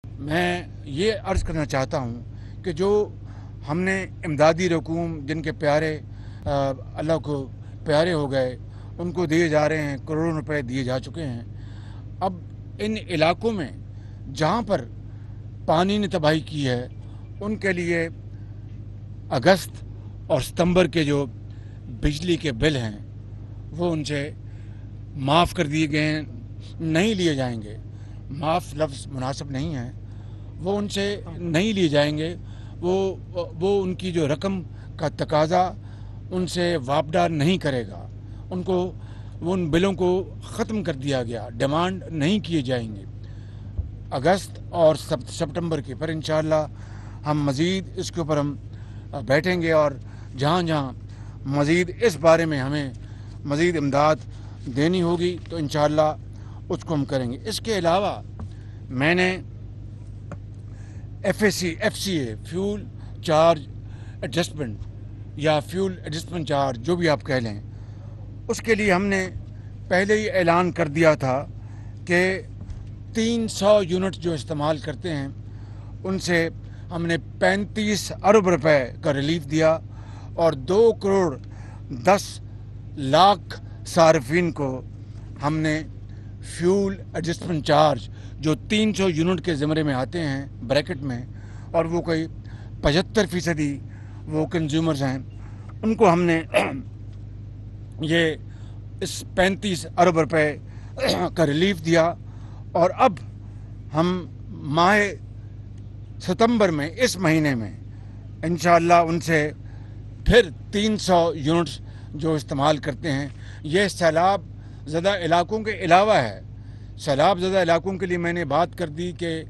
मैं ये अर्ज़ करना चाहता हूँ कि जो हमने इमदादी रकूम जिनके प्यारे अल्लाह को प्यारे हो गए, उनको दिए जा रहे हैं, करोड़ों रुपए दिए जा चुके हैं। अब इन इलाकों में जहाँ पर पानी ने तबाही की है, उनके लिए अगस्त और सितंबर के जो बिजली के बिल हैं वो उनसे माफ़ कर दिए गए हैं, नहीं लिए जाएंगे। माफ़ लफ्ज़ मुनासिब नहीं है, वो उनसे नहीं लिए जाएंगे। वो उनकी जो रकम का तकाज़ा उनसे वापडा नहीं करेगा। उनको वो उन बिलों को ख़त्म कर दिया गया, डिमांड नहीं किए जाएंगे अगस्त और सितंबर के। पर इंशाअल्लाह हम मज़ीद इसके ऊपर हम बैठेंगे और जहाँ जहाँ मज़ीद इस बारे में हमें मज़ीद इमदाद देनी होगी तो इंशाअल्लाह उसको हम करेंगे। इसके अलावा मैंने FCA फ्यूल चार्ज एडजस्टमेंट या फ्यूल एडजस्टमेंट चार्ज जो भी आप कह लें, उसके लिए हमने पहले ही ऐलान कर दिया था कि 300 यूनिट जो इस्तेमाल करते हैं उनसे हमने 35 अरब रुपए का रिलीफ दिया और 2 करोड़ 10 लाख सार्फिन को हमने फ्यूल एडजस्टमेंट चार्ज जो 300 यूनिट के ज़मरे में आते हैं ब्रैकेट में, और वो कोई 75% वो कंज्यूमर्स हैं, उनको हमने ये इस 35 अरब रुपए का रिलीफ दिया। और अब हम माह सितंबर में, इस महीने में इंशाअल्लाह उनसे फिर 300 यूनिट्स जो इस्तेमाल करते हैं, ये सैलाब ज़दा इलाकों के अलावा है। सैलाब ज़दा इलाकों के लिए मैंने बात कर दी कि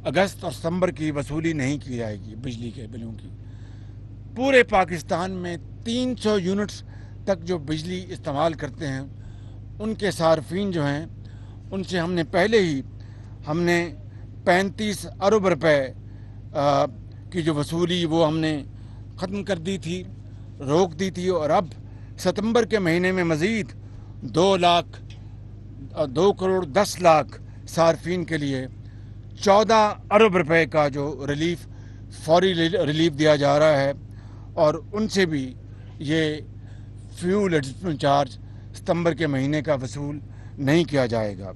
अगस्त और सितंबर की वसूली नहीं की जाएगी बिजली के बिलों की। पूरे पाकिस्तान में 300 यूनिट्स तक जो बिजली इस्तेमाल करते हैं उनके सार्फिन जो हैं उनसे हमने पहले ही 35 अरब रुपए की जो वसूली वो हमने ख़त्म कर दी थी, रोक दी थी। और अब सितंबर के महीने में मज़ीद 2 करोड़ 10 लाख सार्फिन के लिए 14 अरब रुपए का जो रिलीफ, फौरी रिलीफ दिया जा रहा है। और उनसे भी ये फ्यूल एडजस्टमेंट चार्ज सितंबर के महीने का वसूल नहीं किया जाएगा।